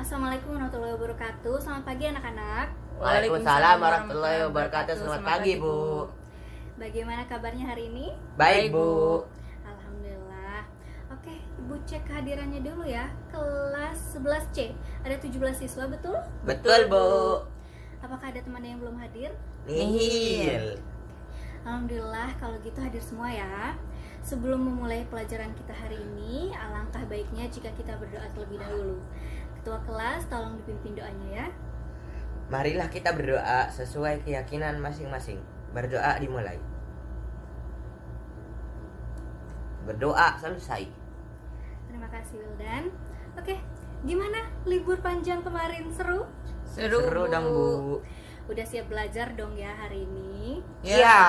Assalamualaikum warahmatullahi wabarakatuh. Selamat pagi anak-anak. Waalaikumsalam warahmatullahi wabarakatuh. Selamat pagi, Bu. Bagaimana kabarnya hari ini? Baik, Bu. Alhamdulillah. Oke, Ibu cek kehadirannya dulu ya. Kelas 11C. Ada 17 siswa, betul? Betul, Bu. Apakah ada teman yang belum hadir? Nihil. Alhamdulillah kalau gitu hadir semua ya. Sebelum memulai pelajaran kita hari ini, alangkah baiknya jika kita berdoa terlebih dahulu. Ketua kelas, tolong dipimpin doanya ya. Marilah kita berdoa sesuai keyakinan masing-masing. Berdoa dimulai. Berdoa selesai. Terima kasih Wildan. Oke, gimana libur panjang kemarin, seru? Seru dong, Bu. Udah siap belajar dong ya hari ini? Ya.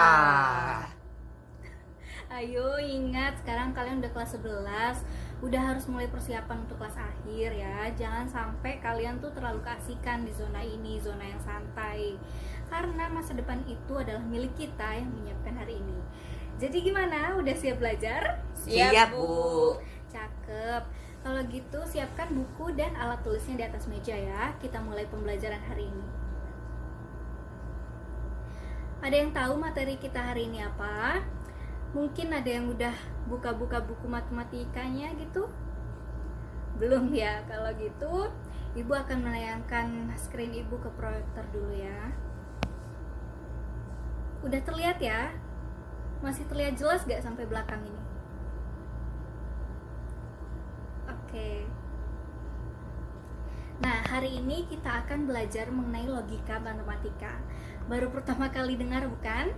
Ayo ingat, sekarang kalian udah kelas 11, udah harus mulai persiapan untuk kelas akhir ya. Jangan sampai kalian tuh terlalu keasikan di zona ini, zona yang santai. Karena masa depan itu adalah milik kita yang menyiapkan hari ini. Jadi gimana? Udah siap belajar? Siap, Bu. Cakep. Kalau gitu siapkan buku dan alat tulisnya di atas meja ya. Kita mulai pembelajaran hari ini. Ada yang tahu materi kita hari ini apa? Mungkin ada yang udah buka-buka buku matematikanya gitu? Belum ya? Kalau gitu, Ibu akan menayangkan screen Ibu ke proyektor dulu ya. Udah terlihat ya? Masih terlihat jelas gak sampai belakang ini? Oke. Nah, hari ini kita akan belajar mengenai logika matematika. Baru pertama kali dengar bukan?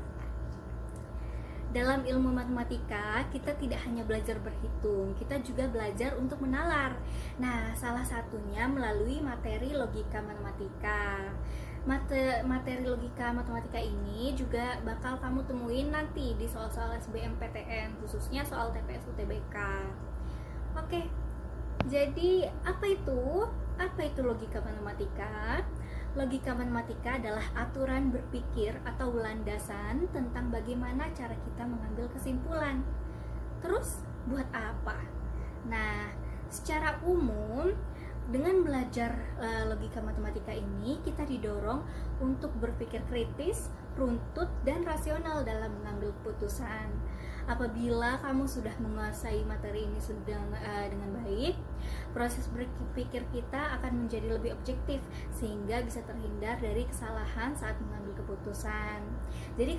Dalam ilmu matematika, kita tidak hanya belajar berhitung, kita juga belajar untuk menalar. Nah, salah satunya melalui materi logika matematika. Materi logika matematika ini juga bakal kamu temuin nanti di soal-soal SBMPTN, khususnya soal TPS UTBK. Oke, jadi apa itu? Apa itu logika matematika? Logika matematika adalah aturan berpikir atau landasan tentang bagaimana cara kita mengambil kesimpulan. Terus, buat apa? Nah, secara umum, dengan belajar logika matematika ini, kita didorong untuk berpikir kritis, runtut, dan rasional dalam mengambil keputusan. Apabila kamu sudah menguasai materi ini dengan baik, proses berpikir kita akan menjadi lebih objektif sehingga bisa terhindar dari kesalahan saat mengambil keputusan. Jadi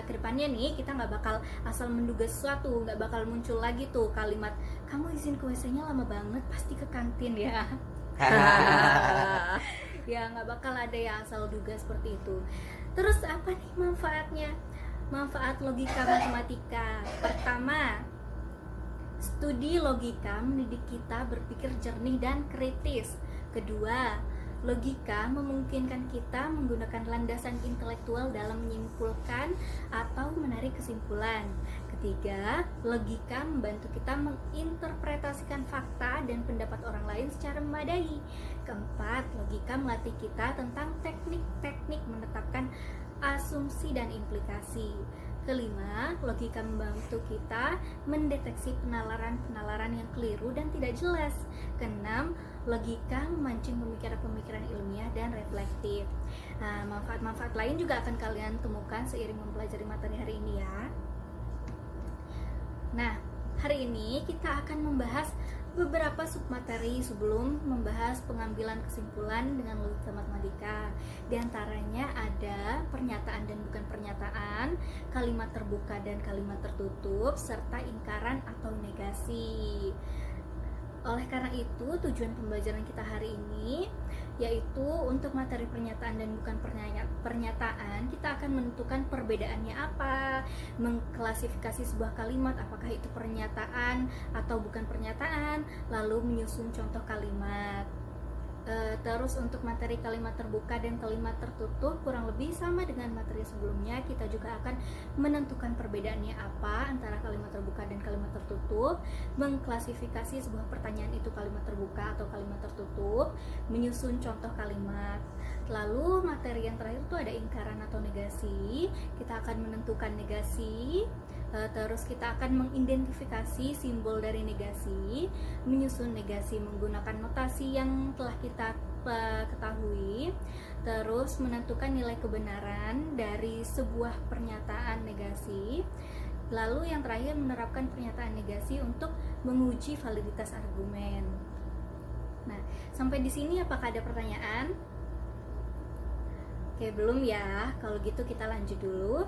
kedepannya nih kita nggak bakal asal menduga sesuatu, nggak bakal muncul lagi tuh kalimat kamu izin ke WC-nya lama banget pasti ke kantin ya. Ya nggak bakal ada yang asal duga seperti itu. Terus apa nih manfaatnya? Manfaat logika matematika. Pertama, studi logika mendidik kita berpikir jernih dan kritis. Kedua, logika memungkinkan kita menggunakan landasan intelektual dalam menyimpulkan atau menarik kesimpulan. Ketiga, logika membantu kita menginterpretasikan fakta dan pendapat orang lain secara memadai. Keempat, logika melatih kita tentang teknik-teknik menetapkan asumsi dan implikasi. Kelima, logika membantu kita mendeteksi penalaran-penalaran yang keliru dan tidak jelas. Keenam, logika memancing pemikiran-pemikiran ilmiah dan reflektif. Nah, manfaat-manfaat lain juga akan kalian temukan seiring mempelajari materi hari ini ya. Nah, hari ini kita akan membahas beberapa submateri sebelum membahas pengambilan kesimpulan dengan logika matematika. Di antaranya ada pernyataan dan bukan pernyataan, kalimat terbuka dan kalimat tertutup, serta ingkaran atau negasi. Oleh karena itu, tujuan pembelajaran kita hari ini yaitu untuk materi pernyataan dan bukan pernyataan, kita akan menentukan perbedaannya apa, mengklasifikasi sebuah kalimat apakah itu pernyataan atau bukan pernyataan, lalu menyusun contoh kalimat. Terus untuk materi kalimat terbuka dan kalimat tertutup kurang lebih sama dengan materi sebelumnya. Kita juga akan menentukan perbedaannya apa antara kalimat terbuka dan kalimat tertutup, mengklasifikasi sebuah pertanyaan itu kalimat terbuka atau kalimat tertutup, menyusun contoh kalimat. Lalu materi yang terakhir itu ada ingkaran atau negasi. Kita akan menentukan negasi, Terus kita akan mengidentifikasi simbol dari negasi, menyusun negasi menggunakan notasi yang telah kita ketahui, terus menentukan nilai kebenaran dari sebuah pernyataan negasi. Lalu yang terakhir menerapkan pernyataan negasi untuk menguji validitas argumen. Nah, sampai di sini apakah ada pertanyaan? Oke, belum ya. Kalau gitu kita lanjut dulu.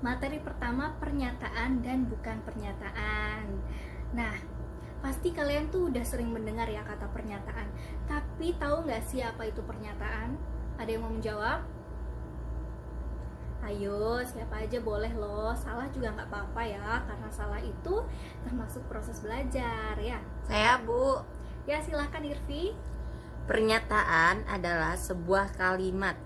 Materi pertama, pernyataan dan bukan pernyataan. Nah, pasti kalian tuh udah sering mendengar ya kata pernyataan. Tapi tahu nggak sih apa itu pernyataan? Ada yang mau menjawab? Ayo, siapa aja boleh loh. Salah juga nggak apa-apa ya, karena salah itu termasuk proses belajar ya. Saya, Bu. Ya, silahkan Irvi. Pernyataan adalah sebuah kalimat.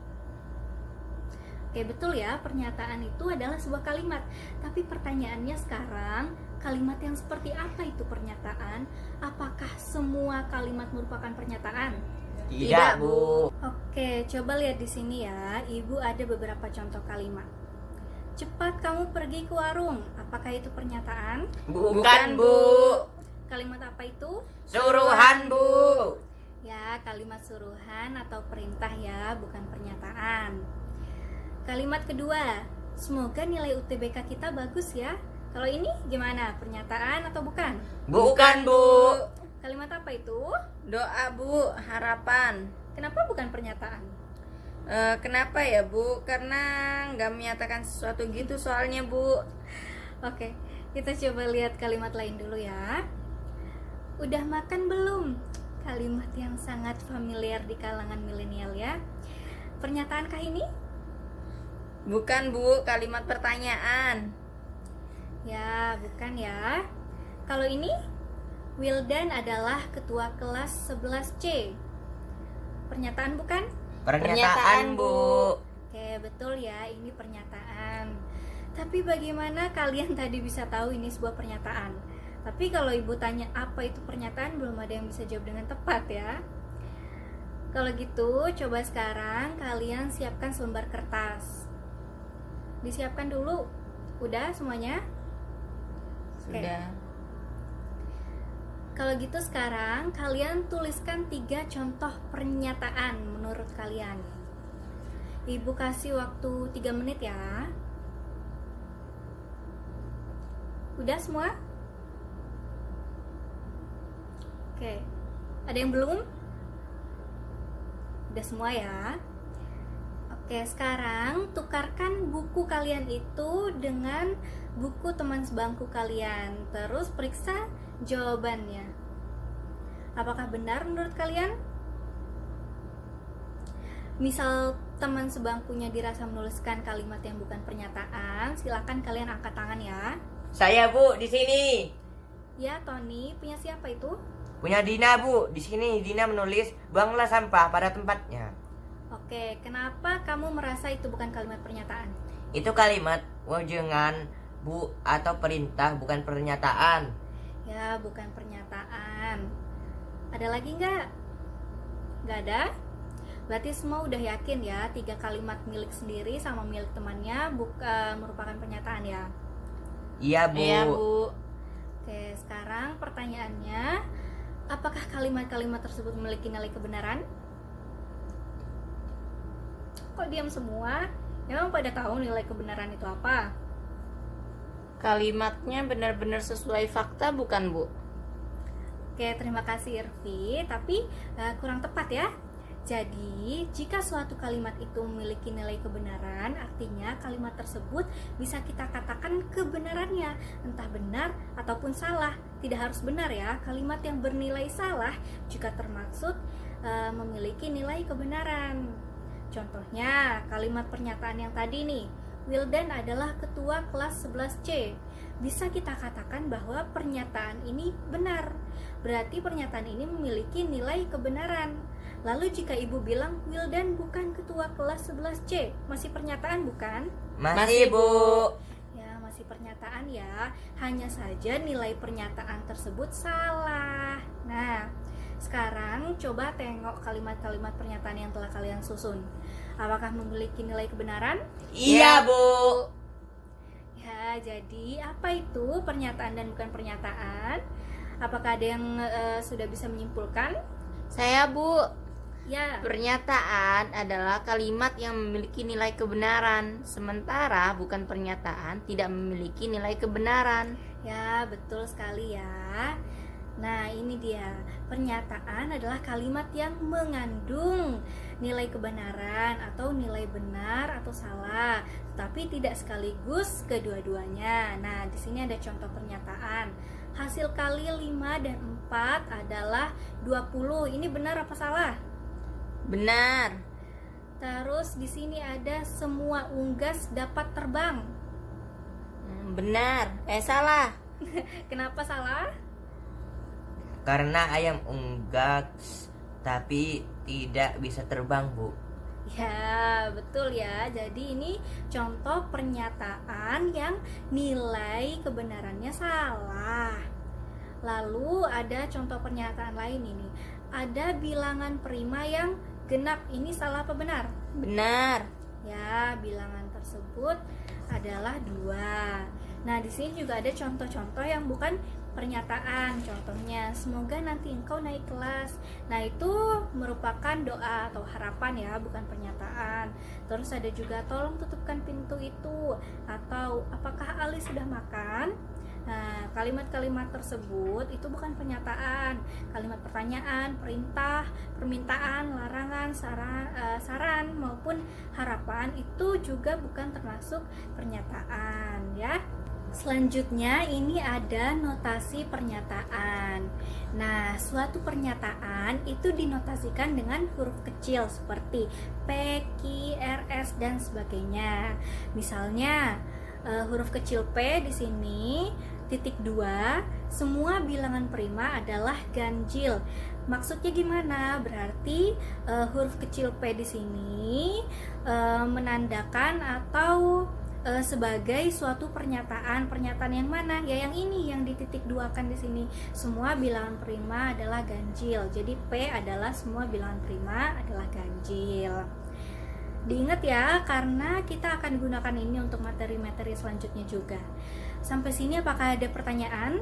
Oke, betul ya, pernyataan itu adalah sebuah kalimat. Tapi pertanyaannya sekarang, kalimat yang seperti apa itu pernyataan? Apakah semua kalimat merupakan pernyataan? Tidak, Bu. Oke, coba lihat di sini ya. Ibu ada beberapa contoh kalimat. Cepat kamu pergi ke warung. Apakah itu pernyataan? Bukan, Bu. Kalimat apa itu? Suruhan, Bu. Ya, kalimat suruhan atau perintah ya, bukan pernyataan. Kalimat kedua, semoga nilai UTBK kita bagus ya. Kalau ini gimana? Pernyataan atau bukan? Bukan, Bu. Kalimat apa itu? Doa, Bu. Harapan. Kenapa bukan pernyataan? Kenapa ya, Bu? Karena nggak menyatakan sesuatu gitu soalnya, Bu. Oke, kita coba lihat kalimat lain dulu ya. Udah makan belum? Kalimat yang sangat familiar di kalangan milenial ya. Pernyataankah ini? Bukan, Bu. Kalimat pertanyaan. Ya, bukan ya. Kalau ini, Wildan adalah ketua kelas 11C. Pernyataan bukan? Pernyataan, Bu. Oke, betul ya, ini pernyataan. Tapi bagaimana kalian tadi bisa tahu ini sebuah pernyataan? Tapi kalau ibu tanya apa itu pernyataan, belum ada yang bisa jawab dengan tepat ya. Kalau gitu, coba sekarang kalian siapkan selembar kertas. Disiapkan dulu. Udah semuanya? Sudah. Kalau gitu sekarang kalian tuliskan 3 contoh pernyataan menurut kalian. Ibu kasih waktu 3 menit ya. Udah semua? Oke. Ada yang belum? Udah semua ya. Oke, sekarang tukarkan buku kalian itu dengan buku teman sebangku kalian. Terus periksa jawabannya. Apakah benar menurut kalian? Misal teman sebangkunya dirasa menuliskan kalimat yang bukan pernyataan, silakan kalian angkat tangan ya. Saya, Bu, di sini. Ya, Tony, punya siapa itu? Punya Dina, Bu. Di sini Dina menulis, buanglah sampah pada tempatnya. Oke, kenapa kamu merasa itu bukan kalimat pernyataan? Itu kalimat wejangan, Bu, atau perintah, bukan pernyataan. Ya, bukan pernyataan. Ada lagi nggak? Nggak ada? Berarti semua udah yakin ya, 3 kalimat milik sendiri sama milik temannya merupakan pernyataan ya? Iya, Bu. Iya, Bu. Oke, sekarang pertanyaannya, apakah kalimat-kalimat tersebut memiliki nilai kebenaran? Kok diam semua? Emang pada tahu nilai kebenaran itu apa? Kalimatnya benar-benar sesuai fakta bukan, Bu? Oke, terima kasih Irvi, tapi kurang tepat ya. Jadi, jika suatu kalimat itu memiliki nilai kebenaran, artinya kalimat tersebut bisa kita katakan kebenarannya, entah benar ataupun salah. Tidak harus benar ya, kalimat yang bernilai salah juga termaksud memiliki nilai kebenaran. Contohnya, kalimat pernyataan yang tadi nih, Wildan adalah ketua kelas 11C. Bisa kita katakan bahwa pernyataan ini benar. Berarti pernyataan ini memiliki nilai kebenaran. Lalu jika ibu bilang Wildan bukan ketua kelas 11C, masih pernyataan bukan? Masih, Bu. Ya, masih pernyataan ya. Hanya saja nilai pernyataan tersebut salah. Nah, sekarang coba tengok kalimat-kalimat pernyataan yang telah kalian susun. Apakah memiliki nilai kebenaran? Iya, Bu. ya. Jadi apa itu pernyataan dan bukan pernyataan? Apakah ada yang sudah bisa menyimpulkan? Saya, Bu. Ya. Pernyataan adalah kalimat yang memiliki nilai kebenaran, sementara bukan pernyataan tidak memiliki nilai kebenaran. Ya, betul sekali ya. Nah, ini dia. Pernyataan adalah kalimat yang mengandung nilai kebenaran atau nilai benar atau salah, tetapi tidak sekaligus kedua-duanya. Nah, di sini ada contoh pernyataan. Hasil kali 5 dan 4 adalah 20. Ini benar apa salah? Benar. Terus di sini ada semua unggas dapat terbang. Benar. Salah. Kenapa salah? Karena ayam unggas tapi tidak bisa terbang, Bu. Ya, betul ya. Jadi ini contoh pernyataan yang nilai kebenarannya salah. Lalu ada contoh pernyataan lain ini. Ada bilangan prima yang genap. Ini salah apa benar? Benar. Ya, bilangan tersebut adalah 2. Nah, di sini juga ada contoh-contoh yang bukan pernyataan. Contohnya, semoga nanti engkau naik kelas. Nah, itu merupakan doa atau harapan ya, bukan pernyataan. Terus ada juga tolong tutupkan pintu itu, atau apakah Ali sudah makan? Nah, kalimat-kalimat tersebut itu bukan pernyataan. Kalimat pertanyaan, perintah, permintaan, larangan, saran maupun harapan itu juga bukan termasuk pernyataan ya. Selanjutnya ini ada notasi pernyataan. Nah, suatu pernyataan itu dinotasikan dengan huruf kecil seperti P, Q, R, S dan sebagainya. Misalnya huruf kecil P di sini titik 2, semua bilangan prima adalah ganjil. Maksudnya gimana? Berarti huruf kecil P di sini menandakan atau sebagai suatu pernyataan yang mana? Ya yang ini yang di titik 2 kan di sini. Semua bilangan prima adalah ganjil. Jadi P adalah semua bilangan prima adalah ganjil. Diingat ya, karena kita akan gunakan ini untuk materi-materi selanjutnya juga. Sampai sini apakah ada pertanyaan?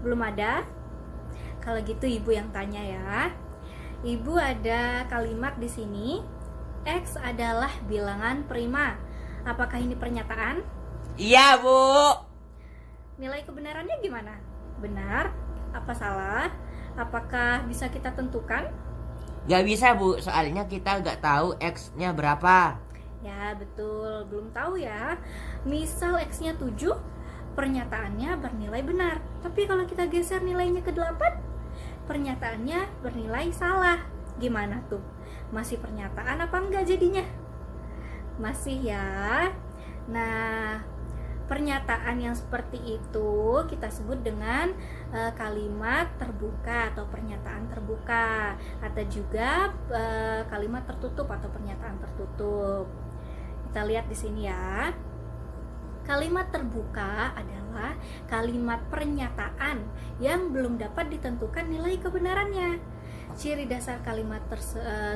Belum ada? Kalau gitu Ibu yang tanya ya. Ibu ada kalimat di sini. X adalah bilangan prima. Apakah ini pernyataan? Iya, Bu. Nilai kebenarannya gimana? Benar? Apa salah? Apakah bisa kita tentukan? Gak bisa, Bu, soalnya kita gak tahu X-nya berapa. Ya, betul. Belum tahu ya. Misal X-nya 7, pernyataannya bernilai benar. Tapi kalau kita geser nilainya ke 8, pernyataannya bernilai salah. Gimana tuh? Masih pernyataan apa enggak jadinya? Masih ya. Nah, pernyataan yang seperti itu kita sebut dengan kalimat terbuka atau pernyataan terbuka, atau juga kalimat tertutup atau pernyataan tertutup. Kita lihat di sini ya. Kalimat terbuka adalah kalimat pernyataan yang belum dapat ditentukan nilai kebenarannya. Ciri dasar kalimat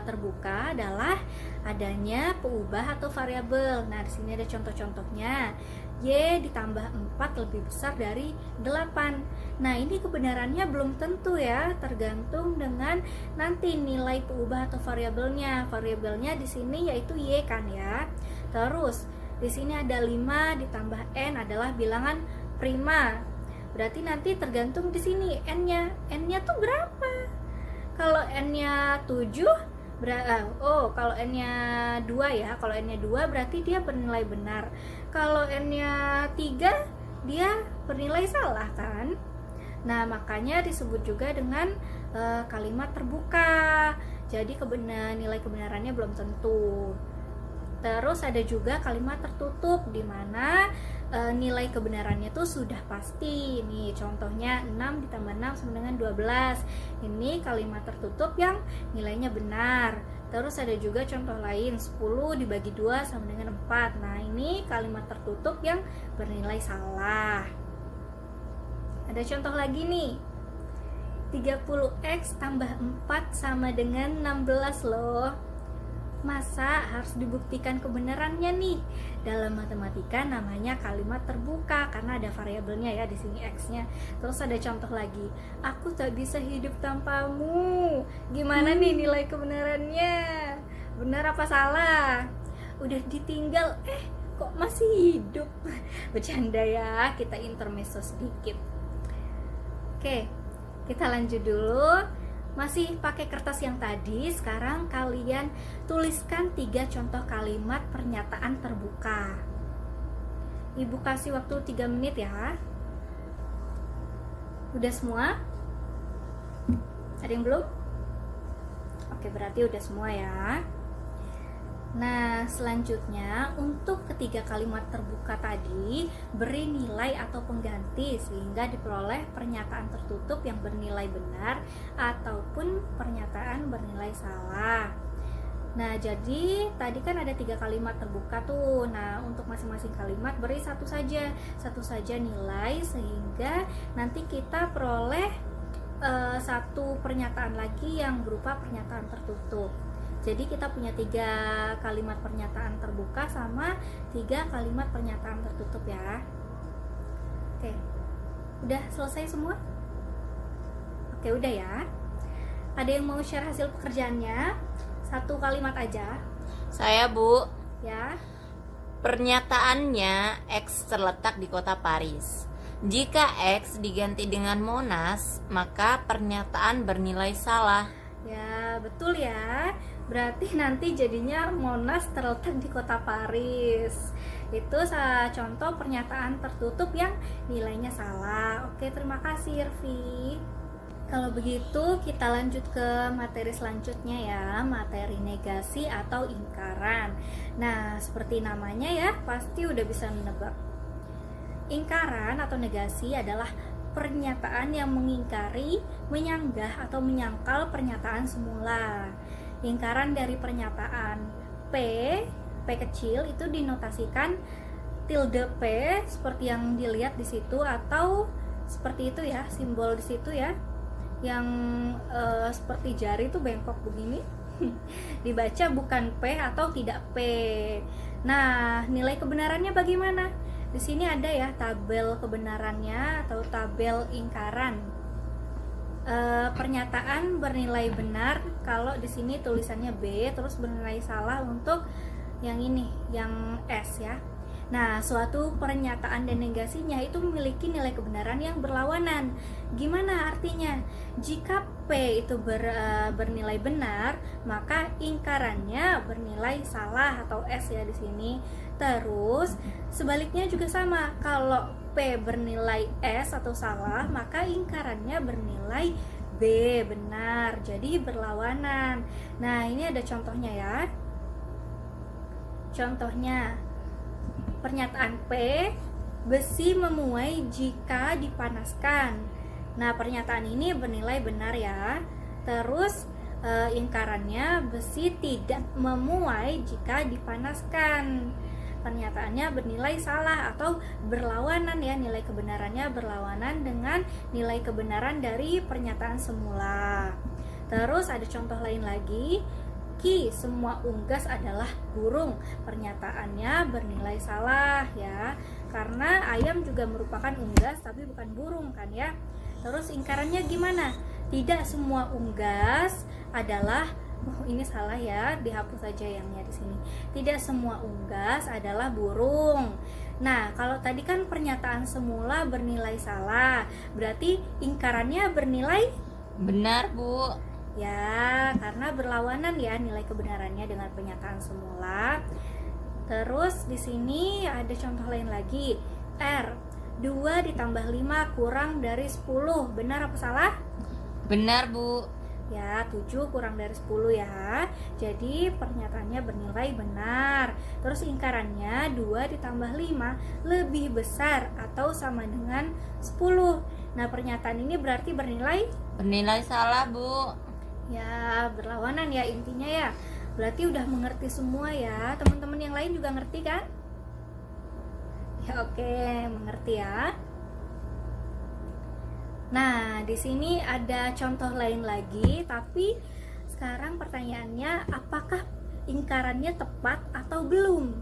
terbuka adalah adanya peubah atau variabel. Nah, di sini ada contoh-contohnya. Y ditambah 4 lebih besar dari 8. Nah, ini kebenarannya belum tentu ya, tergantung dengan nanti nilai peubah atau variabelnya. Variabelnya di sini yaitu Y kan ya. Terus di sini ada 5 ditambah N adalah bilangan prima. Berarti nanti tergantung di sini N-nya. N-nya tuh berapa? Kalau N-nya 7, kalau N-nya 2 ya. Kalau N-nya 2 berarti dia bernilai benar. Kalau N-nya 3, dia bernilai salah kan? Nah, makanya disebut juga dengan kalimat terbuka. Jadi nilai kebenarannya belum tentu. Terus ada juga kalimat tertutup di mana nilai kebenarannya tuh sudah pasti. Nih contohnya 6 ditambah 6 sama dengan 12. Ini kalimat tertutup yang nilainya benar. Terus ada juga contoh lain, 10 dibagi 2 sama dengan 4. Nah, ini kalimat tertutup yang bernilai salah. Ada contoh lagi nih. 30x tambah 4 sama dengan 16 loh. Masa harus dibuktikan kebenarannya nih? Dalam matematika namanya kalimat terbuka karena ada variabelnya ya di sini x-nya. Terus ada contoh lagi. Aku tak bisa hidup tanpamu. Gimana nih nilai kebenarannya? Benar apa salah? Udah ditinggal kok masih hidup? Bercanda ya, kita intermezzo sedikit. Oke, kita lanjut dulu. Masih pakai kertas yang tadi, sekarang kalian tuliskan 3 contoh kalimat pernyataan terbuka. Ibu kasih waktu 3 menit ya. Udah semua? Ada yang belum? Oke, berarti udah semua ya. Nah, selanjutnya untuk ketiga kalimat terbuka tadi beri nilai atau pengganti sehingga diperoleh pernyataan tertutup yang bernilai benar ataupun pernyataan bernilai salah. Nah, jadi tadi kan ada 3 kalimat terbuka tuh. Nah, untuk masing-masing kalimat beri satu saja nilai sehingga nanti kita peroleh satu pernyataan lagi yang berupa pernyataan tertutup. Jadi kita punya 3 kalimat pernyataan terbuka sama 3 kalimat pernyataan tertutup ya. Oke, udah selesai semua? Oke, udah ya. Ada yang mau share hasil pekerjaannya? 1 kalimat aja. Saya, Bu. Ya. Pernyataannya X terletak di kota Paris. Jika X diganti dengan Monas, maka pernyataan bernilai salah. Ya, betul ya. Berarti nanti jadinya Monas terletak di kota Paris. Itu contoh pernyataan tertutup yang nilainya salah. Oke, terima kasih Irvi. Kalau begitu kita lanjut ke materi selanjutnya ya, materi negasi atau ingkaran. Nah, seperti namanya ya, pasti udah bisa menebak. Ingkaran atau negasi adalah pernyataan yang mengingkari, menyanggah atau menyangkal pernyataan semula. Ingkaran dari pernyataan P kecil itu dinotasikan tilde P seperti yang dilihat di situ atau seperti itu ya, simbol di situ ya, yang seperti jari itu bengkok begini. Dibaca bukan P atau tidak P. Nah, nilai kebenarannya bagaimana? Di sini ada ya tabel kebenarannya atau tabel ingkaran. Pernyataan bernilai benar kalau di sini tulisannya B, terus bernilai salah untuk yang ini, yang S ya. Nah, suatu pernyataan dan negasinya itu memiliki nilai kebenaran yang berlawanan. Gimana artinya? Jika P itu bernilai benar, maka ingkarannya bernilai salah atau S ya di sini. Terus sebaliknya juga sama. Kalau P bernilai S atau salah, maka ingkarannya bernilai B benar. Jadi berlawanan. Nah, ini ada contohnya ya. Contohnya pernyataan P, besi memuai jika dipanaskan. Nah, pernyataan ini bernilai benar ya. Terus ingkarannya besi tidak memuai jika dipanaskan. Pernyataannya bernilai salah atau berlawanan ya, nilai kebenarannya berlawanan dengan nilai kebenaran dari pernyataan semula. Terus ada contoh lain lagi. Ki, semua unggas adalah burung. Pernyataannya bernilai salah ya, karena ayam juga merupakan unggas tapi bukan burung kan ya. Terus ingkarannya gimana? Tidak semua unggas adalah ini salah ya, dihapus saja yangnya di sini. Tidak semua unggas adalah burung. Nah, kalau tadi kan pernyataan semula bernilai salah, berarti ingkarannya bernilai benar, Bu. ya, karena berlawanan ya nilai kebenarannya dengan pernyataan semula. Terus di sini ada contoh lain lagi. R, 2 ditambah 5 kurang dari 10. Benar apa salah? Benar, Bu. Ya, 7 kurang dari 10 ya. Jadi pernyataannya bernilai benar. Terus ingkarannya 2 ditambah 5 lebih besar atau sama dengan 10. Nah, pernyataan ini berarti bernilai salah, Bu. ya, berlawanan ya intinya ya. Berarti udah mengerti semua ya. Teman-teman yang lain juga ngerti kan? Ya, oke, mengerti ya. Nah, di sini ada contoh lain lagi, tapi sekarang pertanyaannya, apakah ingkarannya tepat atau belum.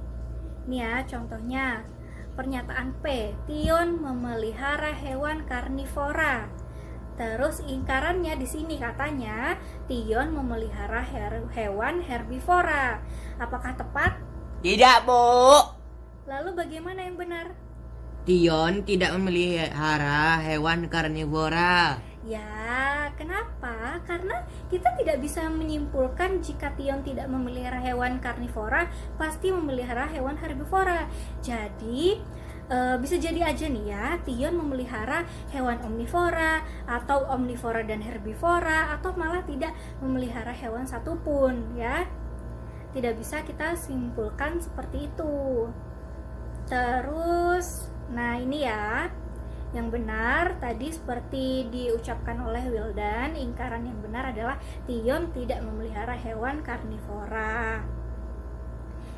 Nih ya, contohnya pernyataan P, Tion memelihara hewan karnivora. Terus ingkarannya di sini katanya Tion memelihara hewan herbivora. Apakah tepat? Tidak, Bu. Lalu bagaimana yang benar? Tion tidak memelihara hewan karnivora. Ya, kenapa? Karena kita tidak bisa menyimpulkan jika Tion tidak memelihara hewan karnivora, pasti memelihara hewan herbivora. Jadi, bisa jadi aja nih ya, Tion memelihara hewan omnivora, atau omnivora dan herbivora, atau malah tidak memelihara hewan satupun ya. Tidak bisa kita simpulkan seperti itu. Terus, nah ini ya, yang benar tadi seperti diucapkan oleh Wildan, ingkaran yang benar adalah Tion tidak memelihara hewan karnivora.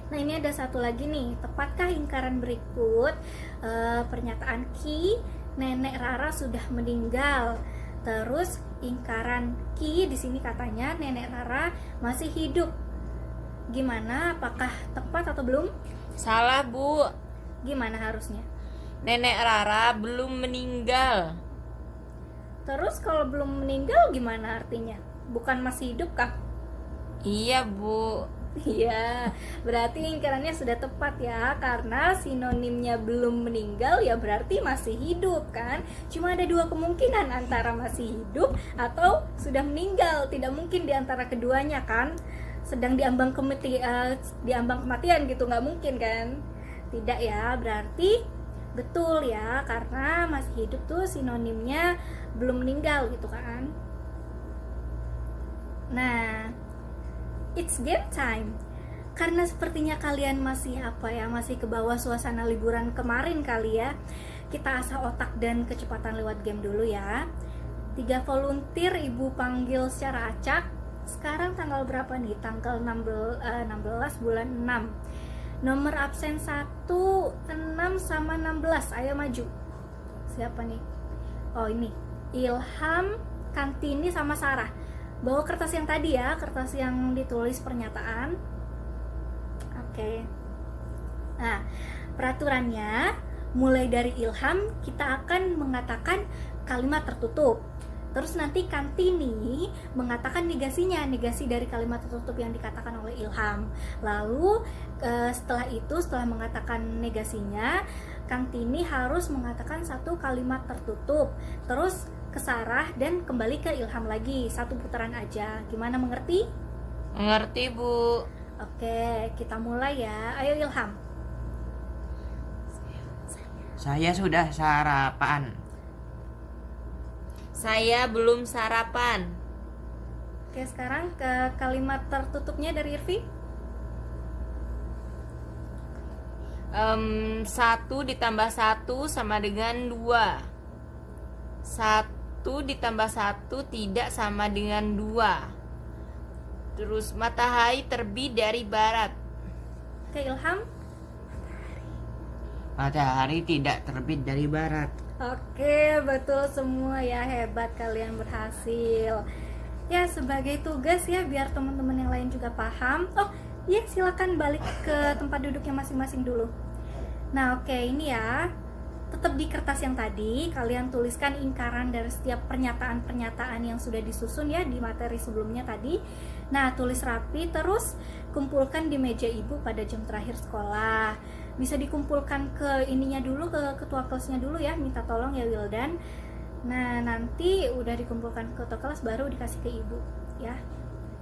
Nah ini ada satu lagi nih, tepatkah ingkaran berikut? Pernyataan Ki, nenek Rara sudah meninggal. Terus ingkaran Ki di sini katanya nenek Rara masih hidup. Gimana? Apakah tepat atau belum? Salah, Bu. Gimana harusnya? Nenek Rara belum meninggal. Terus kalau belum meninggal gimana artinya? Bukan masih hidup kah? Iya, Bu. Iya, berarti ingkarannya sudah tepat ya, karena sinonimnya belum meninggal ya berarti masih hidup kan. Cuma ada dua kemungkinan, antara masih hidup atau sudah meninggal. Tidak mungkin di antara keduanya kan, sedang diambang kematian gitu, nggak mungkin kan. Tidak ya, berarti betul ya, karena masih hidup tuh sinonimnya belum meninggal gitu kan. Nah, it's game time. Karena sepertinya kalian masih masih ke bawah suasana liburan kemarin kali ya. Kita asah otak dan kecepatan lewat game dulu ya. 3 volunteer Ibu panggil secara acak. Sekarang tanggal berapa nih? Tanggal 16 bulan 6. Nomor absen 1, 6 sama 16. Ayo maju. Siapa nih? Oh ini, Ilham, Kantini sama Sarah. Bawa kertas yang tadi ya, kertas yang ditulis pernyataan. Oke. Nah, peraturannya mulai dari Ilham kita akan mengatakan kalimat tertutup. Terus nanti Kantini mengatakan negasi dari kalimat tertutup yang dikatakan oleh Ilham. Lalu setelah mengatakan negasinya, Kantini harus mengatakan satu kalimat tertutup. Terus ke Sarah dan kembali ke Ilham lagi, satu putaran aja. Gimana, mengerti? Mengerti, Bu. Oke, kita mulai ya. Ayo Ilham. Saya sudah sarapan. Saya belum sarapan. Oke, sekarang ke kalimat tertutupnya dari Irvi. 1 ditambah 1 sama dengan 2. 1 ditambah 1 tidak sama dengan 2. Terus matahari terbit dari barat. Oke, Ilham. Matahari tidak terbit dari barat. Oke, betul semua ya, hebat kalian, berhasil. Ya, sebagai tugas ya, biar teman-teman yang lain juga paham. Oh, iya, silakan balik ke tempat duduknya masing-masing dulu. Nah, oke, ini ya. Tetap di kertas yang tadi, kalian tuliskan ingkaran dari setiap pernyataan-pernyataan yang sudah disusun ya di materi sebelumnya tadi. Nah, tulis rapi, terus kumpulkan di meja ibu pada jam terakhir sekolah. Bisa dikumpulkan ke ininya dulu, ke ketua kelasnya dulu ya, minta tolong ya Wildan. Nah, nanti udah dikumpulkan ke ketua kelas baru dikasih ke ibu ya,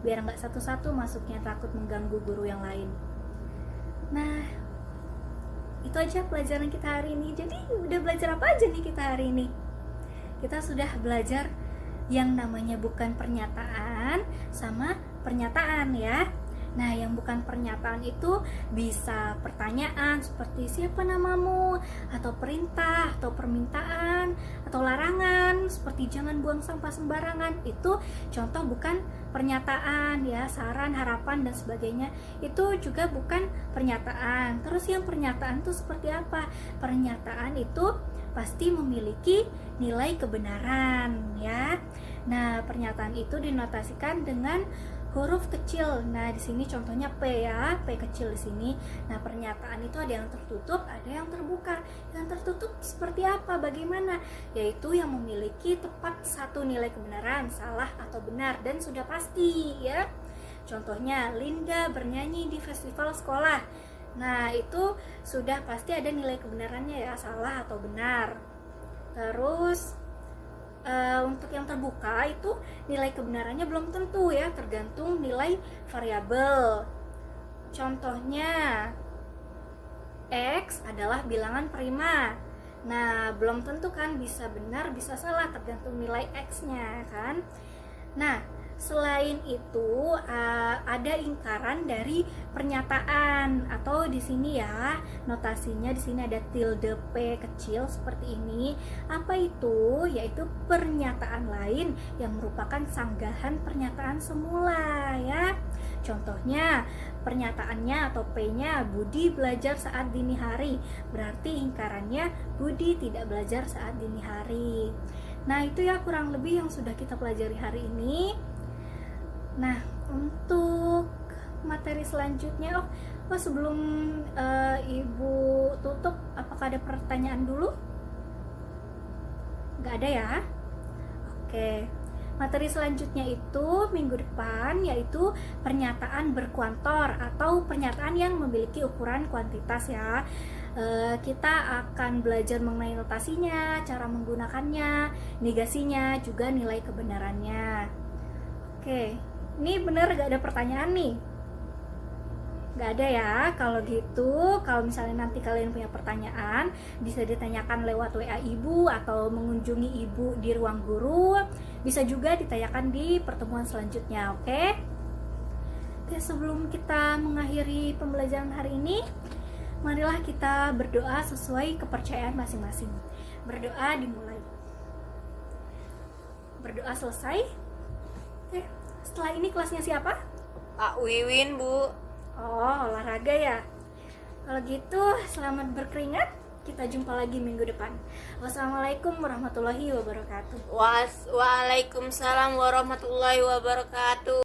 biar nggak satu-satu masuknya, takut mengganggu guru yang lain. Nah, itu aja pelajaran kita hari ini. Jadi udah belajar apa aja nih kita hari ini? Kita sudah belajar yang namanya bukan pernyataan sama pernyataan ya. Nah, yang bukan pernyataan itu bisa pertanyaan seperti siapa namamu, atau perintah, atau permintaan, atau larangan seperti jangan buang sampah sembarangan. Itu contoh bukan pernyataan ya, saran, harapan dan sebagainya. Itu juga bukan pernyataan. Terus yang pernyataan itu seperti apa? Pernyataan itu pasti memiliki nilai kebenaran ya. Nah, pernyataan itu dinotasikan dengan huruf kecil. Nah, di sini contohnya P ya, P kecil di sini. Nah, pernyataan itu ada yang tertutup, ada yang terbuka. Yang tertutup seperti apa? Bagaimana? Yaitu yang memiliki tepat satu nilai kebenaran, salah atau benar, dan sudah pasti ya. Contohnya, Linda bernyanyi di festival sekolah. Nah, itu sudah pasti ada nilai kebenarannya ya, salah atau benar. Terus untuk yang terbuka itu nilai kebenarannya belum tentu ya, tergantung nilai variabel. Contohnya, X adalah bilangan prima. Nah, belum tentu kan, bisa benar bisa salah, tergantung nilai X-nya kan. Nah, selain itu ada ingkaran dari pernyataan, atau di sini ya notasinya di sini ada tilde P kecil seperti ini. Apa itu? Yaitu pernyataan lain yang merupakan sanggahan pernyataan semula ya. Contohnya pernyataannya atau P-nya, Budi belajar saat dini hari, berarti ingkarannya Budi tidak belajar saat dini hari. Nah, itu ya kurang lebih yang sudah kita pelajari hari ini. Nah, untuk materi selanjutnya, sebelum Ibu tutup, apakah ada pertanyaan dulu? Nggak ada ya? Oke. Materi selanjutnya itu minggu depan, yaitu pernyataan berkuantor atau pernyataan yang memiliki ukuran kuantitas ya. Kita akan belajar mengenai notasinya, cara menggunakannya, negasinya, juga nilai kebenarannya. Oke. Ini bener gak ada pertanyaan nih? Gak ada ya. Kalau gitu, kalau misalnya nanti kalian punya pertanyaan, bisa ditanyakan lewat WA Ibu atau mengunjungi Ibu di ruang guru. Bisa juga ditanyakan di pertemuan selanjutnya, oke? Oke, sebelum kita mengakhiri pembelajaran hari ini, marilah kita berdoa sesuai kepercayaan masing-masing. Berdoa dimulai. Berdoa selesai. Oke. Setelah ini kelasnya siapa? Pak Wiwin, Bu. Oh, olahraga ya. Kalau gitu, selamat berkeringat. Kita jumpa lagi minggu depan. Wassalamualaikum warahmatullahi wabarakatuh. Waalaikumsalam warahmatullahi wabarakatuh.